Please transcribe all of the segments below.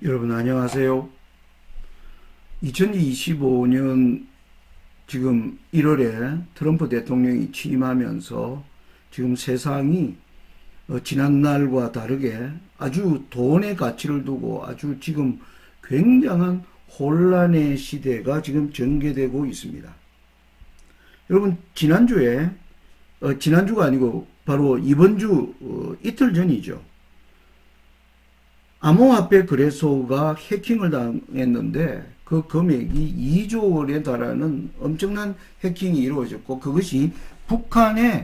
여러분 안녕하세요. 2025년 지금 1월에 트럼프 대통령이 취임하면서 지금 세상이 지난날과 다르게 아주 돈의 가치를 두고 아주 지금 굉장한 혼란의 시대가 지금 전개되고 있습니다. 여러분 지난주가 아니고 바로 이번 주 이틀 전이죠. 암호화폐 거래소가 해킹을 당했는데 그 금액이 2조 원에 달하는 엄청난 해킹이 이루어졌고 그것이 북한의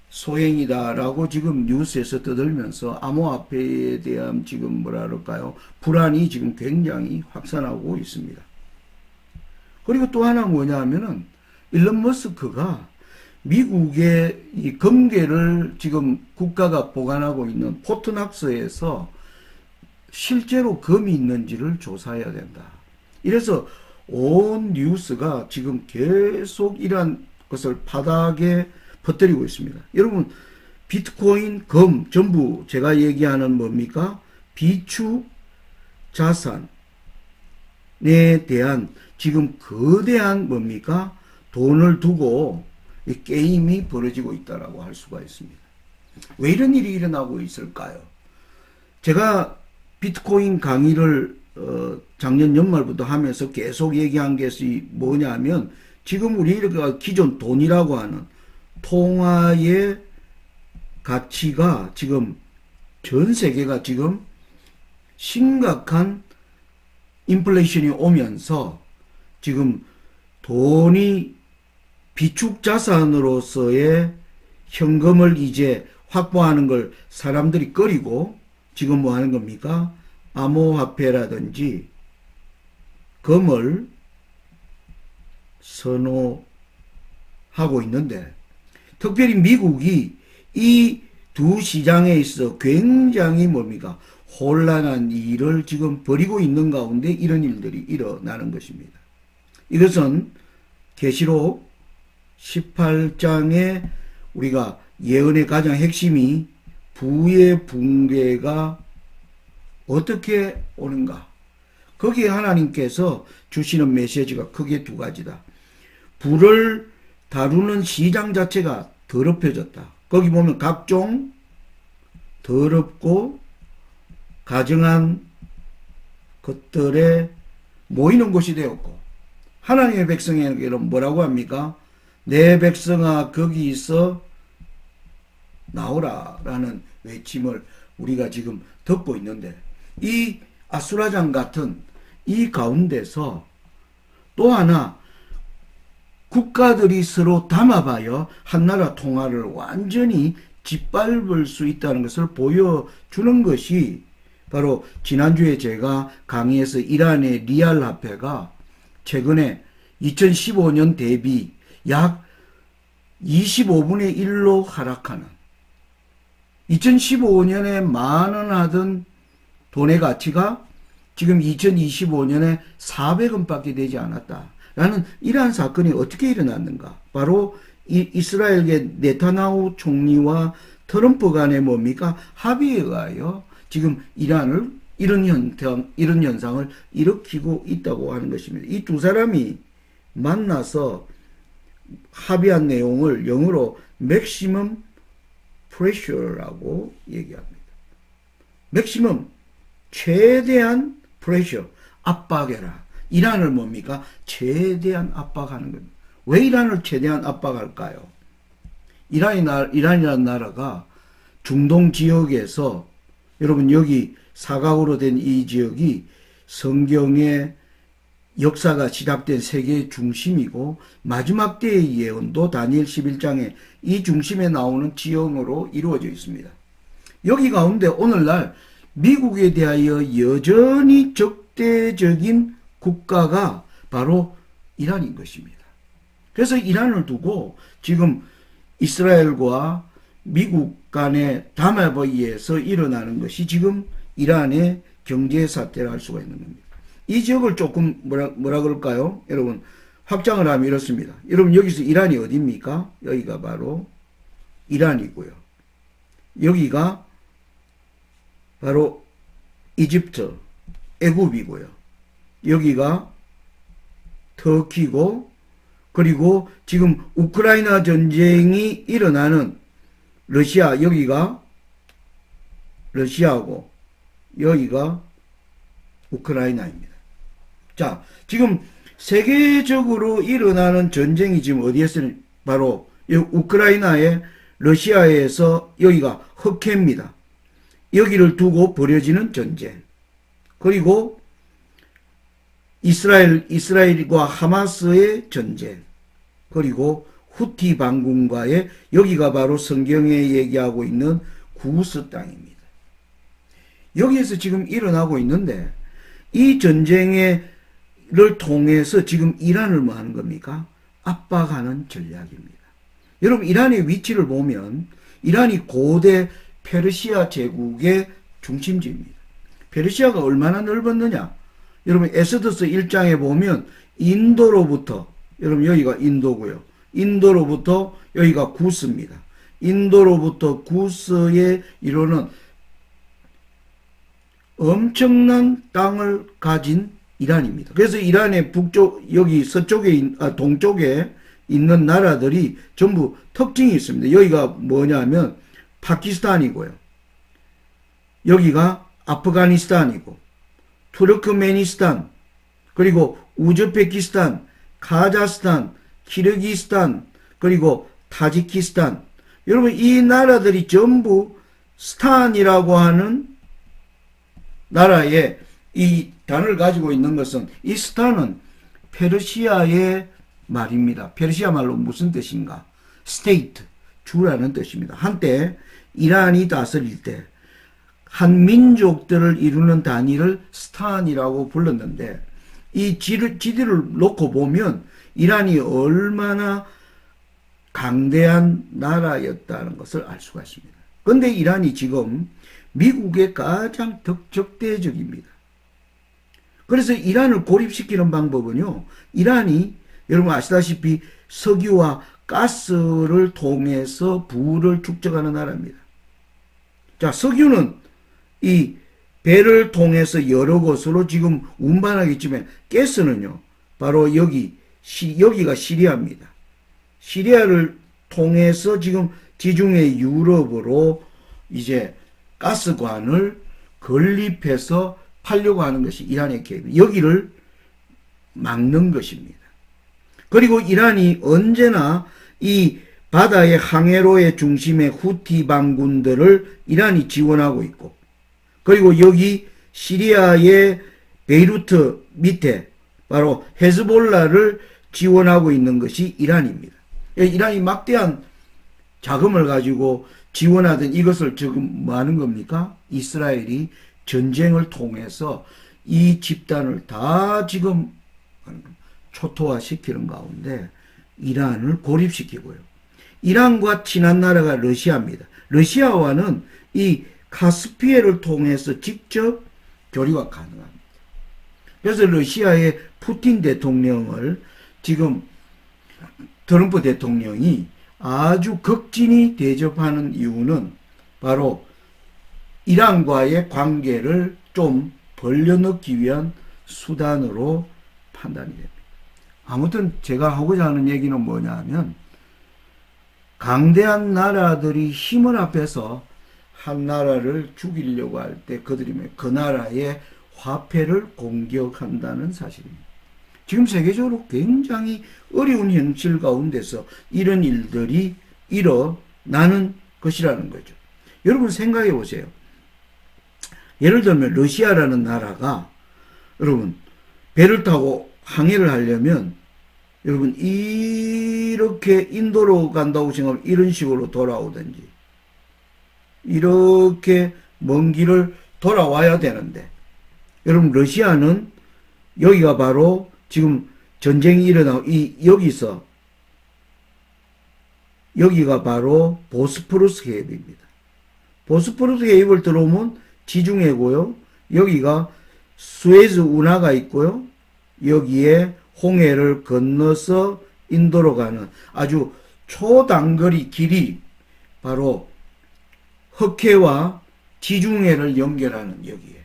소행이다라고 지금 뉴스에서 떠들면서 암호화폐에 대한 지금 뭐라 그럴까요? 불안이 지금 굉장히 확산하고 있습니다. 그리고 또 하나 뭐냐 하면은 일론 머스크가 미국의 이 금괴를 지금 국가가 보관하고 있는 포트낙스에서 실제로 금이 있는지를 조사해야 된다. 이래서 온 뉴스가 지금 계속 이러한 것을 바닥에 퍼뜨리고 있습니다. 여러분, 비트코인, 금 전부 제가 얘기하는 뭡니까? 비축 자산에 대한 지금 거대한 뭡니까? 돈을 두고 이 게임이 벌어지고 있다라고 할 수가 있습니다. 왜 이런 일이 일어나고 있을까요? 제가 비트코인 강의를 작년 연말부터 하면서 계속 얘기한 것이 뭐냐면 지금 우리가 기존 돈이라고 하는 통화의 가치가 지금 전 세계가 지금 심각한 인플레이션이 오면서 지금 돈이 비축 자산으로서의 현금을 이제 확보하는 걸 사람들이 꺼리고 지금 뭐 하는 겁니까? 암호화폐라든지 금을 선호하고 있는데 특별히 미국이 이 두 시장에 있어 굉장히 뭡니까? 혼란한 일을 지금 벌이고 있는 가운데 이런 일들이 일어나는 것입니다. 이것은 계시록 18장에 우리가 예언의 가장 핵심이 부의 붕괴가 어떻게 오는가? 거기에 하나님께서 주시는 메시지가 크게 두 가지다. 부를 다루는 시장 자체가 더럽혀졌다. 거기 보면 각종 더럽고 가증한 것들에 모이는 곳이 되었고 하나님의 백성에게는 뭐라고 합니까? 내 백성아 거기서 나오라 라는 외침을 우리가 지금 듣고 있는데 이 아수라장 같은 이 가운데서 또 하나 국가들이 서로 담아봐야 한나라 통화를 완전히 짓밟을 수 있다는 것을 보여주는 것이 바로 지난주에 제가 강의에서 이란의 리알 화폐가 최근에 2015년 대비 약 25분의 1로 하락하는 2015년에 만원 하던 돈의 가치가 지금 2025년에 400원밖에 되지 않았다라는 이러한 사건이 어떻게 일어났는가? 바로 이스라엘의 네타냐후 총리와 트럼프 간의 뭡니까? 합의에 의하여 지금 이란을 이런 현상을 일으키고 있다고 하는 것입니다. 이 두 사람이 만나서 합의한 내용을 영어로 maximum pressure라고 얘기합니다. maximum 최대한 pressure 압박해라. 이란을 뭡니까? 최대한 압박하는 겁니다. 왜 이란을 최대한 압박할까요? 이란이라는 나라가 중동 지역에서 여러분 여기 사각으로 된 이 지역이 성경의 역사가 시작된 세계의 중심이고 마지막 때의 예언도 다니엘 11장에 이 중심에 나오는 지형으로 이루어져 있습니다. 여기 가운데 오늘날 미국에 대하여 여전히 적대적인 국가가 바로 이란인 것입니다. 그래서 이란을 두고 지금 이스라엘과 미국 간의 담합에 의해서 일어나는 것이 지금 이란의 경제 사태를 할 수가 있는 겁니다. 이 지역을 조금 뭐라 그럴까요? 여러분 확장을 하면 이렇습니다. 여러분 여기서 이란이 어디입니까? 여기가 바로 이란이고요. 여기가 바로 이집트, 애굽이고요. 여기가 터키고, 그리고 지금 우크라이나 전쟁이 일어나는 러시아, 여기가 러시아고 여기가 우크라이나입니다. 자, 지금 세계적으로 일어나는 전쟁이 지금 어디에서 바로 우크라이나의 러시아에서 여기가 흑해입니다. 여기를 두고 벌어지는 전쟁. 그리고 이스라엘과 하마스의 전쟁. 그리고 후티 반군과의 여기가 바로 성경에 얘기하고 있는 구스 땅입니다. 여기에서 지금 일어나고 있는데 이 전쟁을 통해서 지금 이란을 뭐 하는 겁니까? 압박하는 전략입니다. 여러분 이란의 위치를 보면 이란이 고대 페르시아 제국의 중심지입니다. 페르시아가 얼마나 넓었느냐? 여러분 에스더스 1장에 보면 인도로부터 여러분 여기가 인도고요. 인도로부터 여기가 구스입니다. 인도로부터 구스에 이르는 엄청난 땅을 가진 이란입니다. 그래서 이란의 북쪽 여기 서쪽에 동쪽에 있는 나라들이 전부 특징이 있습니다. 여기가 뭐냐면 파키스탄이고요. 여기가 아프가니스탄이고 투르크메니스탄 그리고 우즈베키스탄, 카자흐스탄, 키르기스탄 그리고 타지키스탄. 여러분 이 나라들이 전부 스탄이라고 하는 나라에 이 단어를 가지고 있는 것은 이 스탄은 페르시아의 말입니다. 페르시아 말로 무슨 뜻인가? 스테이트, 주라는 뜻입니다. 한때 이란이 다스릴 때 한 민족들을 이루는 단위를 스탄이라고 불렀는데 이 지리를 놓고 보면 이란이 얼마나 강대한 나라였다는 것을 알 수가 있습니다. 그런데 이란이 지금 미국의 가장 적대적입니다. 그래서 이란을 고립시키는 방법은요. 이란이 여러분 아시다시피 석유와 가스를 통해서 부를 축적하는 나라입니다. 자, 석유는 이 배를 통해서 여러 곳으로 지금 운반하겠지만 가스는요. 바로 여기가 시리아입니다. 시리아를 통해서 지금 지중해 유럽으로 이제 가스관을 건립해서 팔려고 하는 것이 이란의 계획입니다. 여기를 막는 것입니다. 그리고 이란이 언제나 이 바다의 항해로의 중심의 후티 반군들을 이란이 지원하고 있고 그리고 여기 시리아의 베이루트 밑에 바로 헤즈볼라를 지원하고 있는 것이 이란입니다. 이란이 막대한 자금을 가지고 지원하던 이것을 지금 뭐 하는 겁니까? 이스라엘이 전쟁을 통해서 이 집단을 다 지금 초토화시키는 가운데 이란을 고립시키고요. 이란과 친한 나라가 러시아입니다. 러시아와는 이 카스피해를 통해서 직접 교류가 가능합니다. 그래서 러시아의 푸틴 대통령을 지금 트럼프 대통령이 아주 극진히 대접하는 이유는 바로 이란과의 관계를 좀 벌려넣기 위한 수단으로 판단이 됩니다. 아무튼 제가 하고자 하는 얘기는 뭐냐 하면 강대한 나라들이 힘을 합해서 한 나라를 죽이려고 할 때 그들이 그 나라의 화폐를 공격한다는 사실입니다. 지금 세계적으로 굉장히 어려운 현실 가운데서 이런 일들이 일어나는 것이라는 거죠. 여러분 생각해 보세요. 예를 들면 러시아라는 나라가 여러분 배를 타고 항해를 하려면 여러분 이렇게 인도로 간다고 생각하면 이런 식으로 돌아오든지 이렇게 먼 길을 돌아와야 되는데 여러분 러시아는 여기가 바로 지금 전쟁이 일어나고 여기서 여기가 바로 보스포러스 해협입니다. 보스포러스 해협을 들어오면 지중해고요. 여기가 수에즈 운하가 있고요. 여기에 홍해를 건너서 인도로 가는 아주 초단거리 길이 바로 흑해와 지중해를 연결하는 여기에.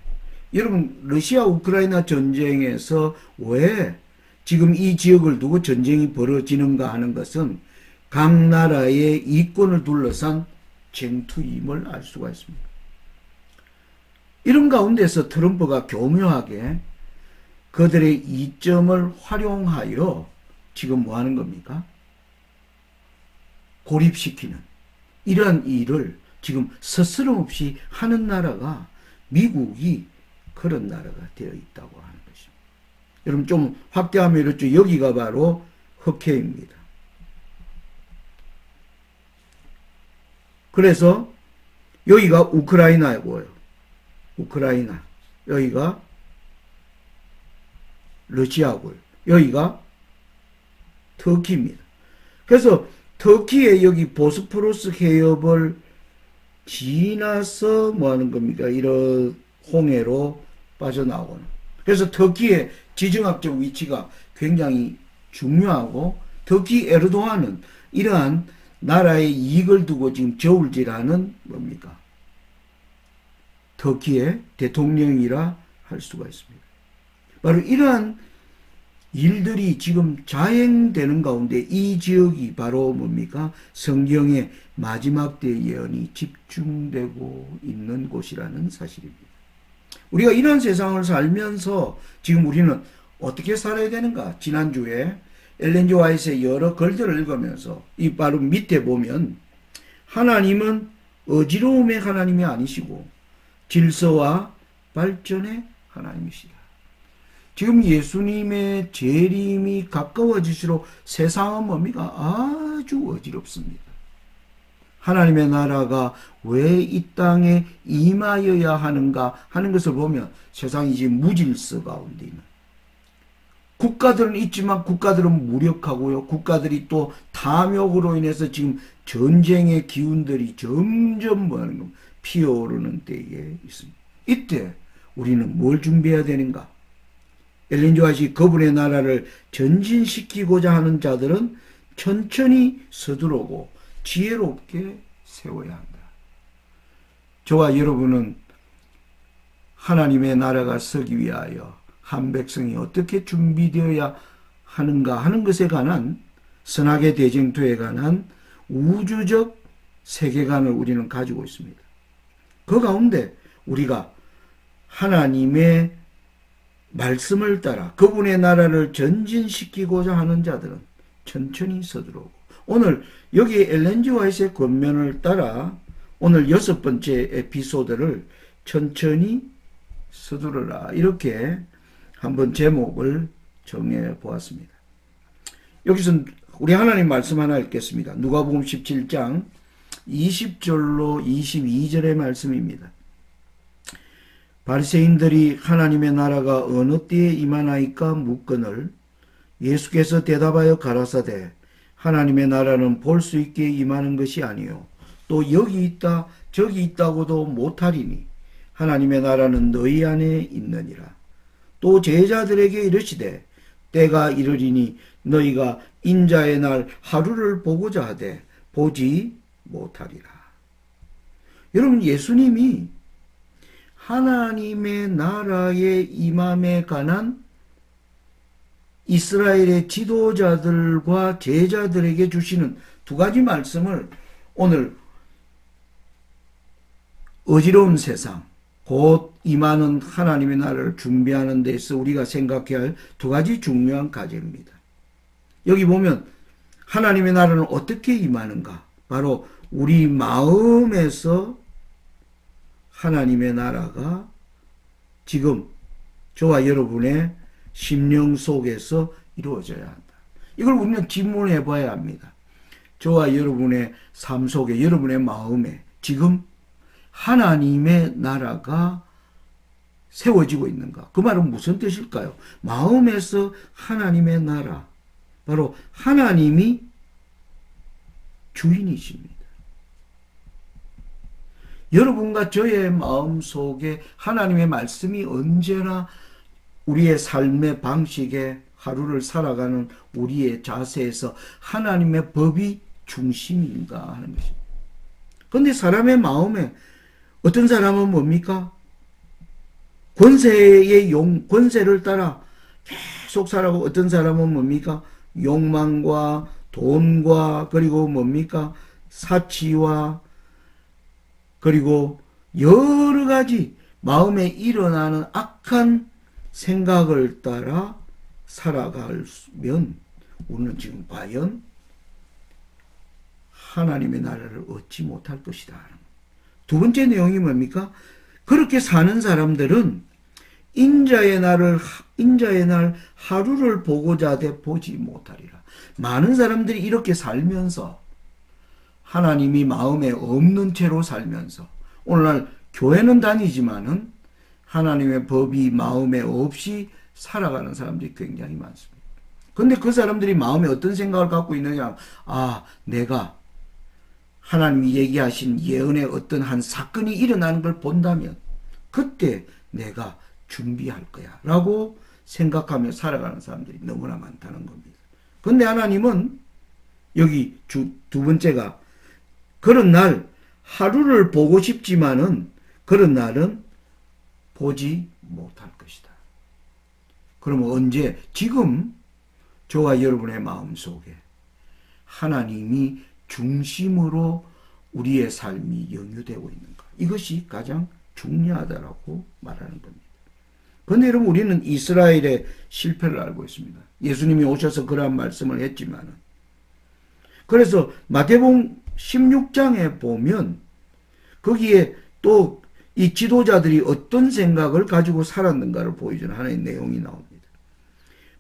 여러분 러시아 우크라이나 전쟁에서 왜 지금 이 지역을 두고 전쟁이 벌어지는가 하는 것은 각 나라의 이권을 둘러싼 쟁투임을 알 수가 있습니다. 이런 가운데서 트럼프가 교묘하게 그들의 이점을 활용하여 지금 뭐 하는 겁니까? 고립시키는 이러한 일을 지금 스스럼없이 하는 나라가 미국이 그런 나라가 되어 있다고 하는 것입니다. 여러분 좀 확대하면 이렇죠. 여기가 바로 흑해입니다. 그래서 여기가 우크라이나고요. 우크라이나. 여기가 러시아고요. 여기가 터키입니다. 그래서 터키의 여기 보스포러스 해협을 지나서 뭐 하는 겁니까? 이런 홍해로 빠져나오는. 그래서 터키의 지정학적 위치가 굉장히 중요하고 터키 에르도안은 이러한 나라의 이익을 두고 지금 저울질하는 뭡니까? 터키의 대통령이라 할 수가 있습니다. 바로 이러한 일들이 지금 자행되는 가운데 이 지역이 바로 뭡니까? 성경의 마지막 때 예언이 집중되고 있는 곳이라는 사실입니다. 우리가 이런 세상을 살면서 지금 우리는 어떻게 살아야 되는가? 지난주에 엘렌 G. 화이트의 여러 글들을 읽으면서 이 바로 밑에 보면 하나님은 어지러움의 하나님이 아니시고 질서와 발전의 하나님이시다. 지금 예수님의 재림이 가까워질수록 세상은 뭡니까? 아주 어지럽습니다. 하나님의 나라가 왜 이 땅에 임하여야 하는가 하는 것을 보면 세상이 지금 무질서 가운데 있는 국가들은 있지만 국가들은 무력하고요. 국가들이 또 탐욕으로 인해서 지금 전쟁의 기운들이 점점 뭐하는 겁니까? 피어오르는 때에 있습니다. 이때 우리는 뭘 준비해야 되는가? 엘렌 G. 화이트 그분의 나라를 전진시키고자 하는 자들은 천천히 서두르고 지혜롭게 세워야 한다. 저와 여러분은 하나님의 나라가 서기 위하여 한 백성이 어떻게 준비되어야 하는가 하는 것에 관한 선악의 대쟁투에 관한 우주적 세계관을 우리는 가지고 있습니다. 그 가운데 우리가 하나님의 말씀을 따라 그분의 나라를 전진시키고자 하는 자들은 천천히 서두르고 오늘 여기 엘렌 G. 화이트의 권면을 따라 오늘 6번째 에피소드를 천천히 서두르라 이렇게 한번 제목을 정해 보았습니다. 여기서 우리 하나님 말씀 하나 읽겠습니다. 누가복음 17장 20절로 22절의 말씀입니다. 바리새인들이 하나님의 나라가 어느 때에 임하나이까 묻거늘 예수께서 대답하여 가라사대 하나님의 나라는 볼 수 있게 임하는 것이 아니요 또 여기 있다 저기 있다고도 못하리니 하나님의 나라는 너희 안에 있느니라. 또 제자들에게 이르시되 때가 이르리니 너희가 인자의 날 하루를 보고자 하되 보지 못하리라. 여러분 예수님이 하나님의 나라의 임함에 관한 이스라엘의 지도자들과 제자들에게 주시는 두 가지 말씀을 오늘 어지러운 세상 곧 임하는 하나님의 나라를 준비하는 데서 우리가 생각해야 할 두 가지 중요한 과제입니다. 여기 보면 하나님의 나라는 어떻게 임하는가? 바로 우리 마음에서 하나님의 나라가 지금 저와 여러분의 심령 속에서 이루어져야 한다. 이걸 우리는 질문해 봐야 합니다. 저와 여러분의 삶 속에 여러분의 마음에 지금 하나님의 나라가 세워지고 있는가? 그 말은 무슨 뜻일까요? 마음에서 하나님의 나라, 바로 하나님이 주인이십니다. 여러분과 저의 마음 속에 하나님의 말씀이 언제나 우리의 삶의 방식에 하루를 살아가는 우리의 자세에서 하나님의 법이 중심인가 하는 것입니다. 그런데 사람의 마음에 어떤 사람은 뭡니까? 권세의 권세를 따라 계속 살아가고, 어떤 사람은 뭡니까? 욕망과 돈과, 그리고 뭡니까? 사치와, 그리고 여러 가지 마음에 일어나는 악한 생각을 따라 살아가면 우리는 지금 과연 하나님의 나라를 얻지 못할 것이다. 두 번째 내용이 뭡니까? 그렇게 사는 사람들은 인자의 날 하루를 보고자 돼 보지 못하리라. 많은 사람들이 이렇게 살면서, 하나님이 마음에 없는 채로 살면서, 오늘날 교회는 다니지만은 하나님의 법이 마음에 없이 살아가는 사람들이 굉장히 많습니다. 근데 그 사람들이 마음에 어떤 생각을 갖고 있느냐? 내가 하나님이 얘기하신 예언의 어떤 한 사건이 일어나는 걸 본다면 그때 내가 준비할 거야 라고 생각하며 살아가는 사람들이 너무나 많다는 겁니다. 근데 하나님은 여기 두 번째가, 그런 날 하루를 보고 싶지만은 그런 날은 보지 못할 것이다. 그러면 언제? 지금 저와 여러분의 마음속에 하나님이 중심으로 우리의 삶이 영유되고 있는가, 이것이 가장 중요하다라고 말하는 겁니다. 그런데 여러분, 우리는 이스라엘의 실패를 알고 있습니다. 예수님이 오셔서 그러한 말씀을 했지만은, 그래서 마태복음 16장에 보면 거기에 또 이 지도자들이 어떤 생각을 가지고 살았는가를 보여주는 하나의 내용이 나옵니다.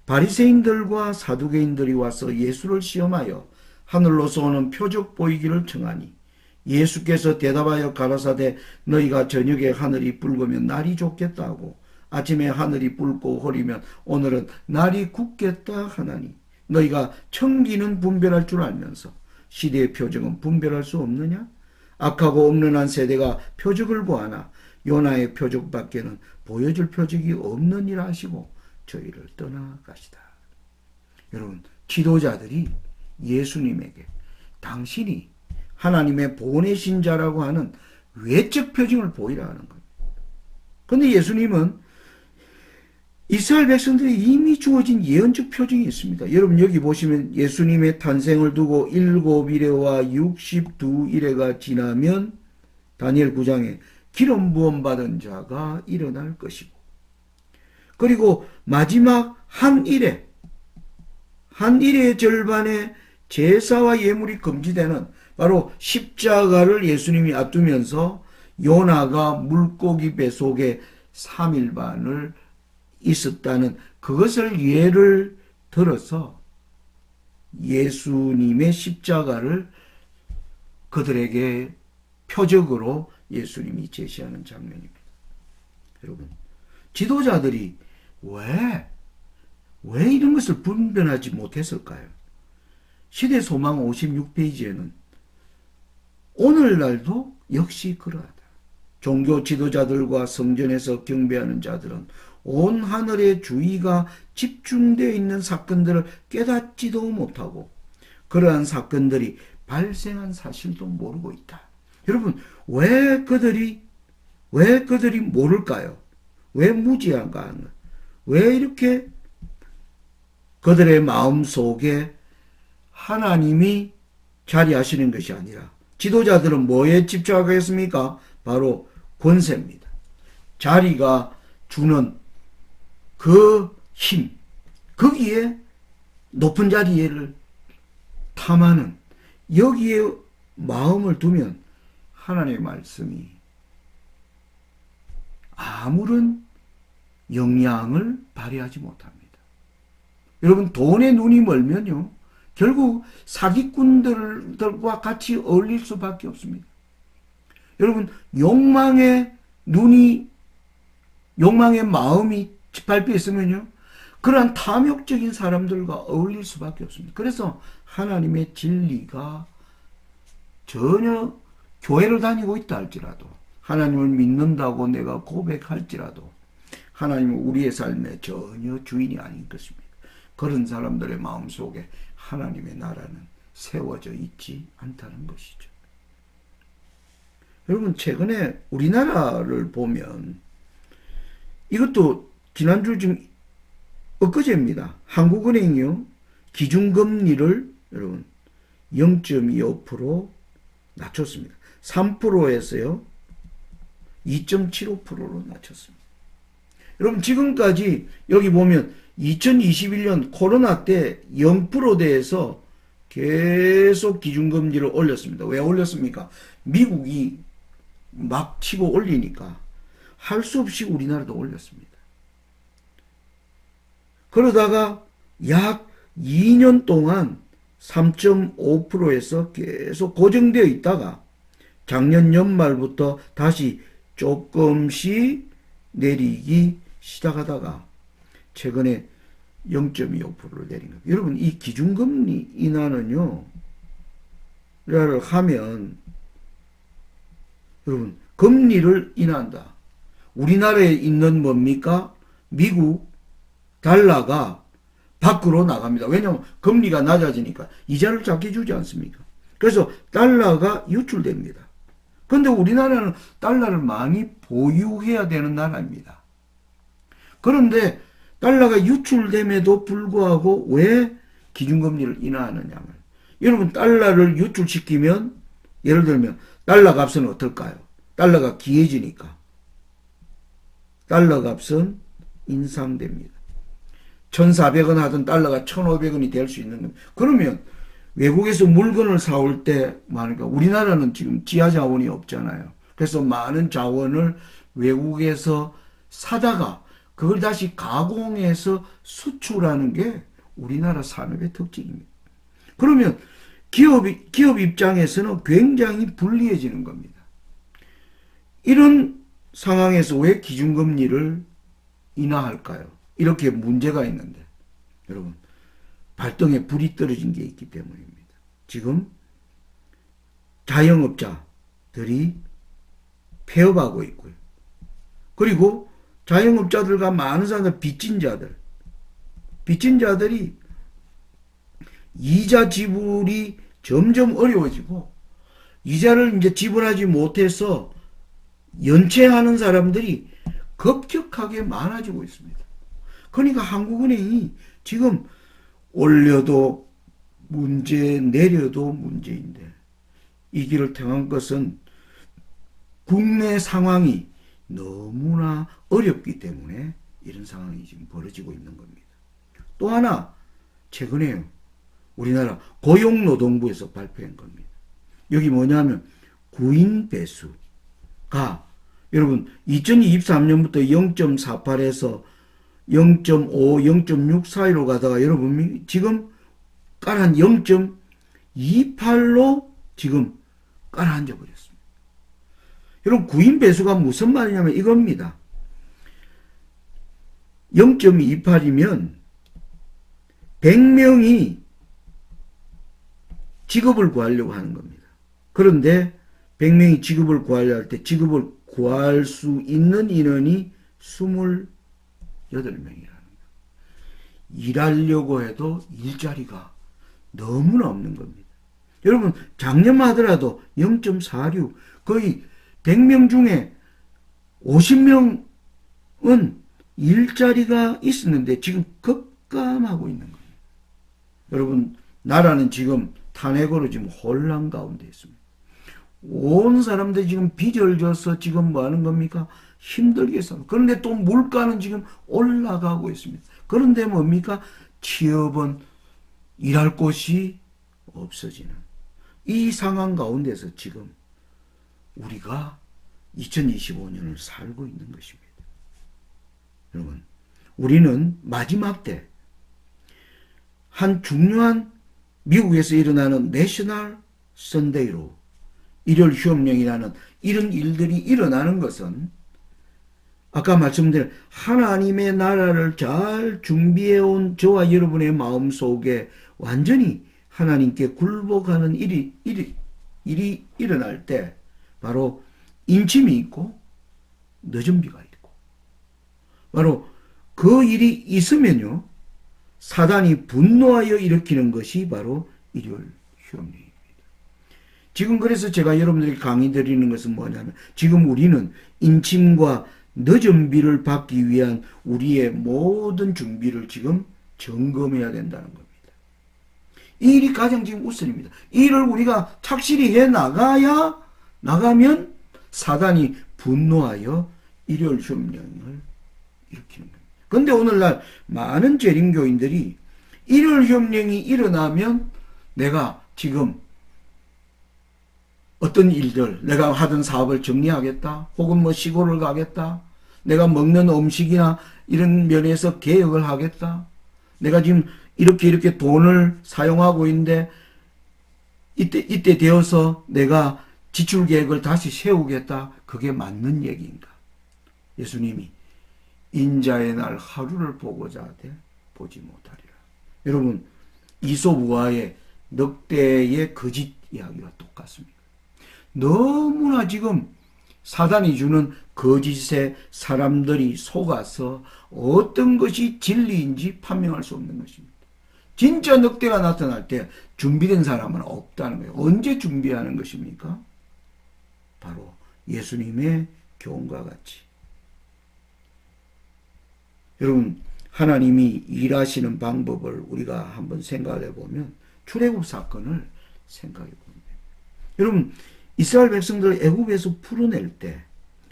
바리새인들과 사두개인들이 와서 예수를 시험하여 하늘로서 오는 표적 보이기를 청하니, 예수께서 대답하여 가라사대 너희가 저녁에 하늘이 붉으면 날이 좋겠다 하고 아침에 하늘이 붉고 흐리면 오늘은 날이 굳겠다 하나니, 너희가 청기는 분별할 줄 알면서 시대의 표적은 분별할 수 없느냐? 악하고 없는 한 세대가 표적을 구하나 요나의 표적밖에는 보여줄 표적이 없느니라 하시고 저희를 떠나가시다. 여러분, 지도자들이 예수님에게 당신이 하나님의 보내신 자라고 하는 외적 표징을 보이라 하는 겁니다. 그런데 예수님은 이스라엘 백성들이 이미 주어진 예언적 표징이 있습니다. 여러분, 여기 보시면 예수님의 탄생을 두고 7일에와 62일에가 지나면 다니엘 9장에 기름 부음 받은 자가 일어날 것이고, 그리고 마지막 한 일의 절반에 제사와 예물이 금지되는 바로 십자가를 예수님이 앞두면서 요나가 물고기 뱃속에 3일 반을 있었다는 그것을 예를 들어서 예수님의 십자가를 그들에게 표적으로 예수님이 제시하는 장면입니다. 여러분, 지도자들이 왜 이런 것을 분별하지 못했을까요? 시대소망 56페이지에는 오늘날도 역시 그러하다. 종교 지도자들과 성전에서 경배하는 자들은 온 하늘의 주의가 집중되어 있는 사건들을 깨닫지도 못하고 그러한 사건들이 발생한 사실도 모르고 있다. 여러분, 왜 그들이 모를까요? 왜 무지한가? 왜 이렇게 그들의 마음속에 하나님이 자리하시는 것이 아니라, 지도자들은 뭐에 집착하겠습니까? 바로 권세입니다. 자리가 주는 그 힘, 거기에 높은 자리를 탐하는, 여기에 마음을 두면 하나님의 말씀이 아무런 영향을 발휘하지 못합니다. 여러분, 돈에 눈이 멀면요, 결국 사기꾼들과 같이 어울릴 수밖에 없습니다. 여러분, 욕망의 마음이 밟혀 있으면요, 그러한 탐욕적인 사람들과 어울릴 수밖에 없습니다. 그래서 하나님의 진리가 전혀, 교회를 다니고 있다 할지라도, 하나님을 믿는다고 내가 고백할지라도 하나님은 우리의 삶에 전혀 주인이 아닌 것입니다. 그런 사람들의 마음속에 하나님의 나라는 세워져 있지 않다는 것이죠. 여러분, 최근에 우리나라를 보면 이것도 지난주 지금 엊그제입니다. 한국은행이요. 기준금리를 여러분 0.25% 낮췄습니다. 3%에서요. 2.75%로 낮췄습니다. 여러분 지금까지 여기 보면 2021년 코로나 때 0%대에서 계속 기준금리를 올렸습니다. 왜 올렸습니까? 미국이 막 치고 올리니까 할 수 없이 우리나라도 올렸습니다. 그러다가 약 2년 동안 3.5%에서 계속 고정되어 있다가 작년 연말부터 다시 조금씩 내리기 시작하다가 최근에 0.25%를 내린 겁니다. 여러분 이 기준금리 인하는요. 를 하면 여러분 금리를 인하한다. 우리나라에 있는 뭡니까? 미국 달러가 밖으로 나갑니다. 왜냐하면 금리가 낮아지니까 이자를 작게 주지 않습니까? 그래서 달러가 유출됩니다. 그런데 우리나라는 달러를 많이 보유해야 되는 나라입니다. 그런데 달러가 유출됨에도 불구하고 왜 기준금리를 인하하느냐면 여러분 달러를 유출시키면 예를 들면 달러 값은 어떨까요? 달러가 귀해지니까 달러 값은 인상됩니다. 1,400원 하던 달러가 1,500원이 될 수 있는 겁니다. 그러면 외국에서 물건을 사올 때 그러니까 우리나라는 지금 지하 자원이 없잖아요. 그래서 많은 자원을 외국에서 사다가 그걸 다시 가공해서 수출하는 게 우리나라 산업의 특징입니다. 그러면 기업 입장에서는 굉장히 불리해지는 겁니다. 이런 상황에서 왜 기준금리를 인하할까요? 이렇게 문제가 있는데 여러분 발등에 불이 떨어진 게 있기 때문입니다. 지금 자영업자들이 폐업하고 있고요. 그리고 자영업자들과 많은 사람들 빚진자들이 이자 지불이 점점 어려워지고 이자를 이제 지불하지 못해서 연체하는 사람들이 급격하게 많아지고 있습니다. 그러니까 한국은행이 지금 올려도 문제, 내려도 문제인데 이 길을 택한 것은 국내 상황이 너무나 어렵기 때문에 이런 상황이 지금 벌어지고 있는 겁니다. 또 하나 최근에 우리나라 고용노동부에서 발표한 겁니다. 여기 뭐냐면 구인 배수가 여러분 2023년부터 0.48에서 0.5, 0.6 사이로 가다가 여러분 지금 깔아한 0.28로 지금 깔아앉아 버렸습니다. 여러분 구인 배수가 무슨 말이냐면 이겁니다. 0.28이면 100명이 직업을 구하려고 하는 겁니다. 그런데 100명이 직업을 구하려 할 때 직업을 구할 수 있는 인원이 28명이라는 거예요. 일하려고 해도 일자리가 너무나 없는 겁니다. 여러분 작년만 하더라도 0.46 거의 100명 중에 50명은 일자리가 있었는데 지금 급감하고 있는 거예요. 여러분 나라는 지금 탄핵으로 지금 혼란 가운데 있습니다. 온 사람들이 지금 빚을 져서 지금 뭐 하는 겁니까? 힘들게 삽니다. 그런데 또 물가는 지금 올라가고 있습니다. 그런데 뭡니까? 취업은 일할 곳이 없어지는 이 상황 가운데서 지금 우리가 2025년을 살고 있는 것입니다. 여러분, 우리는 마지막 때 한 중요한 미국에서 일어나는 내셔널 선데이로 일요일 휴업령이라는 이런 일들이 일어나는 것은 아까 말씀드린 하나님의 나라를 잘 준비해온 저와 여러분의 마음속에 완전히 하나님께 굴복하는 일이 일어날 때 바로 인침이 있고 늦은 비가 있고 바로 그 일이 있으면요 사단이 분노하여 일으키는 것이 바로 일요일 휴업령입니다. 지금 그래서 제가 여러분들에게 강의 드리는 것은 뭐냐면 지금 우리는 인침과 늦은 비를 받기 위한 우리의 모든 준비를 지금 점검해야 된다는 겁니다. 이 일이 가장 지금 우선입니다. 이 일을 우리가 착실히 해 나가면 사단이 분노하여 일요일 협령을 일으키는 겁니다. 그런데 오늘날 많은 재림교인들이 일요일 협령이 일어나면 내가 지금 어떤 일들, 내가 하던 사업을 정리하겠다, 혹은 뭐 시골을 가겠다, 내가 먹는 음식이나 이런 면에서 개혁을 하겠다, 내가 지금 이렇게 돈을 사용하고 있는데 이때 되어서 내가 지출 계획을 다시 세우겠다. 그게 맞는 얘기인가? 예수님이 인자의 날 하루를 보고자 하되 보지 못하리라. 여러분, 이솝우화의 늑대의 거짓 이야기와 똑같습니다. 너무나 지금 사단이 주는 거짓에 사람들이 속아서 어떤 것이 진리인지 판명할 수 없는 것입니다. 진짜 늑대가 나타날 때 준비된 사람은 없다는 거예요. 언제 준비하는 것입니까? 바로 예수님의 교훈과 같이. 여러분, 하나님이 일하시는 방법을 우리가 한번 생각해 보면 출애굽 사건을 생각해 보면 됩니다. 여러분, 이스라엘 백성들을 애굽에서 풀어낼 때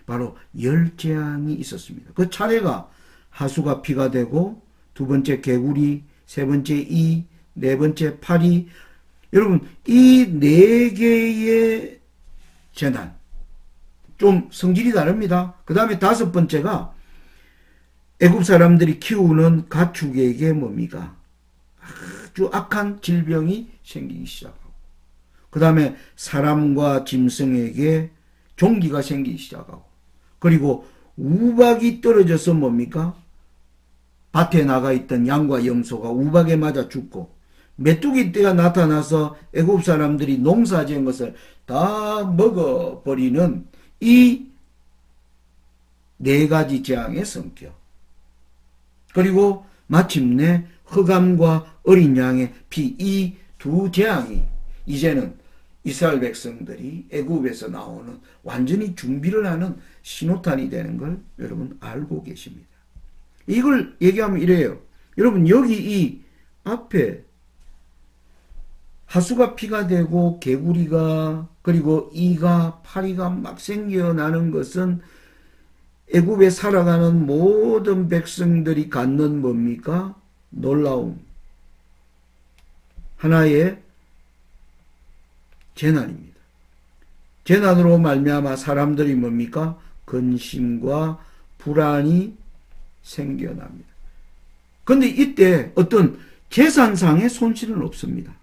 바로 10재앙이 있었습니다. 그 차례가 하수가 피가 되고, 두 번째 개구리, 세 번째 이, 네 번째 파리. 여러분, 이 네 개의 재난, 좀 성질이 다릅니다. 그 다음에 다섯 번째가 애굽 사람들이 키우는 가축에게 뭡니까? 아주 악한 질병이 생기기 시작하고, 그 다음에 사람과 짐승에게 종기가 생기기 시작하고, 그리고 우박이 떨어져서 뭡니까? 밭에 나가 있던 양과 염소가 우박에 맞아 죽고, 메뚜기 떼가 나타나서 애굽 사람들이 농사 지은 것을 다 먹어버리는 이 네 가지 재앙의 성격, 그리고 마침내 흑암과 어린 양의 피, 이 두 재앙이 이제는 이스라엘 백성들이 애굽에서 나오는 완전히 준비를 하는 신호탄이 되는 걸 여러분 알고 계십니다. 이걸 얘기하면 이래요. 여러분, 여기 이 앞에 하수가 피가 되고 개구리가, 그리고 이가, 파리가 막 생겨나는 것은 애굽에 살아가는 모든 백성들이 갖는 뭡니까? 놀라움, 하나의 재난입니다. 재난으로 말미암아 사람들이 뭡니까? 근심과 불안이 생겨납니다. 그런데 이때 어떤 재산상의 손실은 없습니다.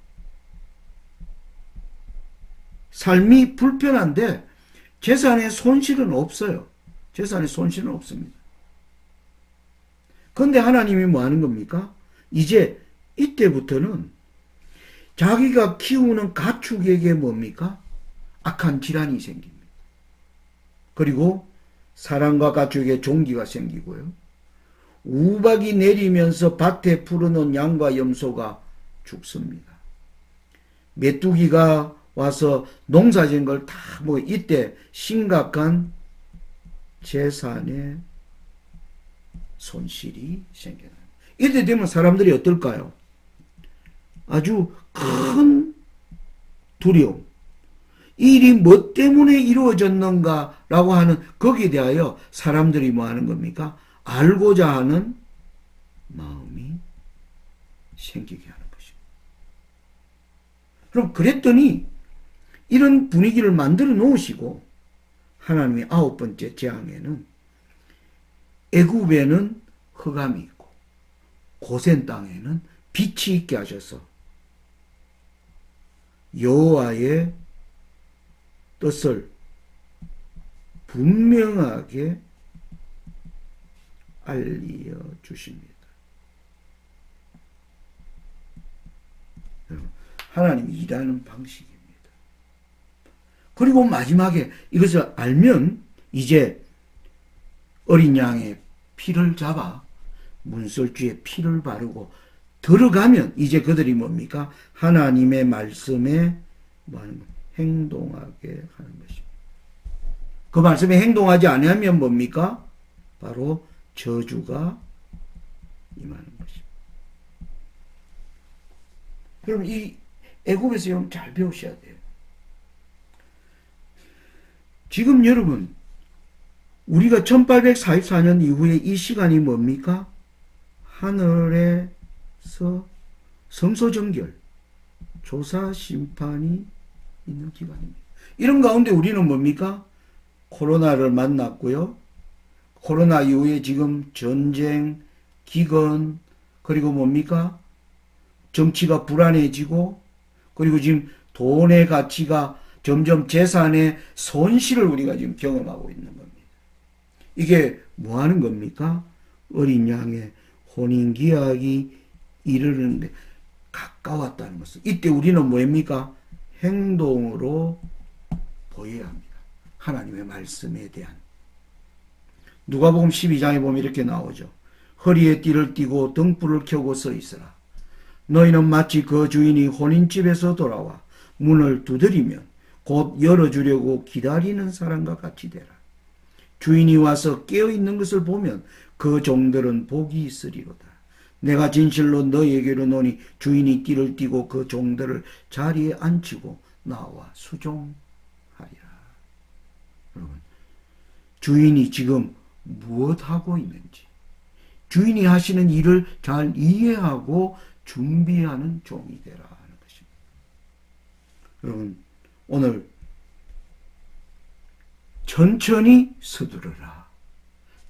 삶이 불편한데 재산의 손실은 없어요. 재산의 손실은 없습니다. 그런데 하나님이 뭐 하는 겁니까? 이제 이때부터는 자기가 키우는 가축에게 뭡니까? 악한 질환이 생깁니다. 그리고 사람과 가축에게 종기가 생기고요. 우박이 내리면서 밭에 풀어놓은 양과 염소가 죽습니다. 메뚜기가 와서 농사진 걸 다 먹어. 이때 심각한 재산의 손실이 생겨납니다. 이때 되면 사람들이 어떨까요? 아주 큰 두려움. 이 일이 뭐 때문에 이루어졌는가라고 하는 거기에 대하여 사람들이 뭐 하는 겁니까? 알고자 하는 마음이 생기게 하는 것입니다. 그럼 그랬더니 이런 분위기를 만들어 놓으시고 하나님이 9번째 재앙에는 애굽에는 흑암이 있고 고센 땅에는 빛이 있게 하셔서 여호와의 뜻을 분명하게 알려주십니다. 하나님이 일하는 방식입니다. 그리고 마지막에 이것을 알면 이제 어린 양의 피를 잡아 문설주에 피를 바르고 들어가면 이제 그들이 뭡니까? 하나님의 말씀에 뭐 하는 거예요? 행동하게 하는 것입니다. 그 말씀에 행동하지 않으면 뭡니까? 바로 저주가 임하는 것입니다. 여러분 이 애굽에서 여러분 잘 배우셔야 돼요. 지금 여러분 우리가 1844년 이후에 이 시간이 뭡니까? 하늘에서 성소정결, 조사, 심판이 있는 기간입니다. 이런 가운데 우리는 뭡니까? 코로나를 만났고요. 코로나 이후에 지금 전쟁, 기근, 그리고 뭡니까? 정치가 불안해지고, 그리고 지금 돈의 가치가 점점 재산의 손실을 우리가 지금 경험하고 있는 겁니다. 이게 뭐 하는 겁니까? 어린 양의 혼인기약이 이르는데 가까웠다는 것은, 이때 우리는 뭐입니까? 행동으로 보여야 합니다. 하나님의 말씀에 대한. 누가복음 12장에 보면 이렇게 나오죠. 허리에 띠를 띠고 등불을 켜고 서 있으라. 너희는 마치 그 주인이 혼인집에서 돌아와 문을 두드리면 곧 열어주려고 기다리는 사람과 같이 되라. 주인이 와서 깨어있는 것을 보면 그 종들은 복이 있으리로다. 내가 진실로 너희에게로 노니 주인이 띠를 띠고 그 종들을 자리에 앉히고 나와 수종하리라. 여러분, 주인이 지금 무엇하고 있는지, 주인이 하시는 일을 잘 이해하고 준비하는 종이 되라 하는 것입니다. 여러분, 오늘 천천히 서두르라.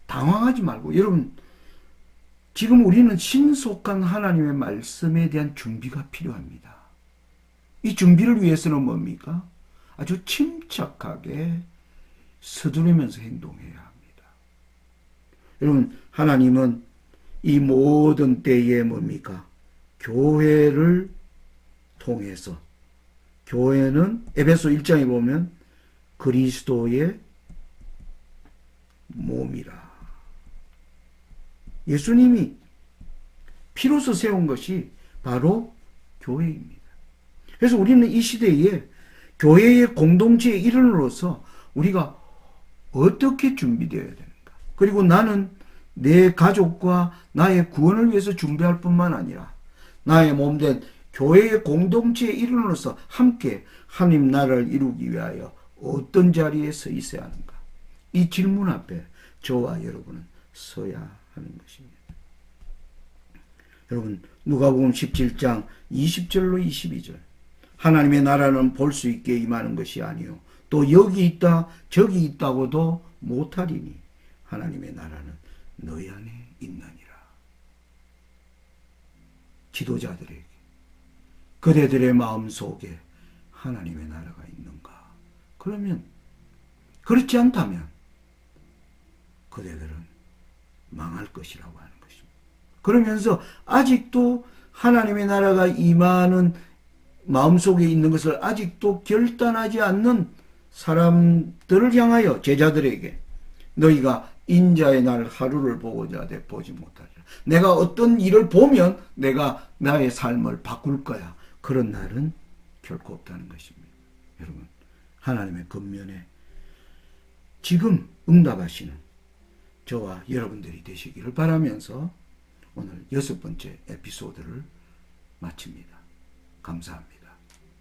당황하지 말고, 여러분, 지금 우리는 신속한 하나님의 말씀에 대한 준비가 필요합니다. 이 준비를 위해서는 뭡니까? 아주 침착하게 서두르면서 행동해야 합니다. 여러분, 하나님은 이 모든 때에 뭡니까? 교회를 통해서, 교회는 에베소 1장에 보면 그리스도의 몸이라. 예수님이 피로서 세운 것이 바로 교회입니다. 그래서 우리는 이 시대에 교회의 공동체의 일원으로서 우리가 어떻게 준비되어야 되는가? 그리고 나는 내 가족과 나의 구원을 위해서 준비할 뿐만 아니라 나의 몸된 교회의 공동체의 일원으로서 함께 하나님 나라를 이루기 위하여 어떤 자리에 서 있어야 하는가? 이 질문 앞에 저와 여러분은 서야 하는 것입니다. 여러분, 누가복음 17장 20절로 22절. 하나님의 나라는 볼 수 있게 임하는 것이 아니요 또 여기 있다 저기 있다고도 못하리니 하나님의 나라는 너희 안에 있느니라. 지도자들에게, 그대들의 마음속에 하나님의 나라가 있는가? 그러면, 그렇지 않다면 그대들은 망할 것이라고 하는 것입니다. 그러면서 아직도 하나님의 나라가 임하는 마음속에 있는 것을 아직도 결단하지 않는 사람들을 향하여, 제자들에게, 너희가 인자의 날 하루를 보고자 하되 보지 못하리라. 내가 어떤 일을 보면 내가 나의 삶을 바꿀 거야. 그런 날은 결코 없다는 것입니다. 여러분, 하나님의 권면에 지금 응답하시는 저와 여러분들이 되시기를 바라면서 오늘 6번째 에피소드를 마칩니다. 감사합니다.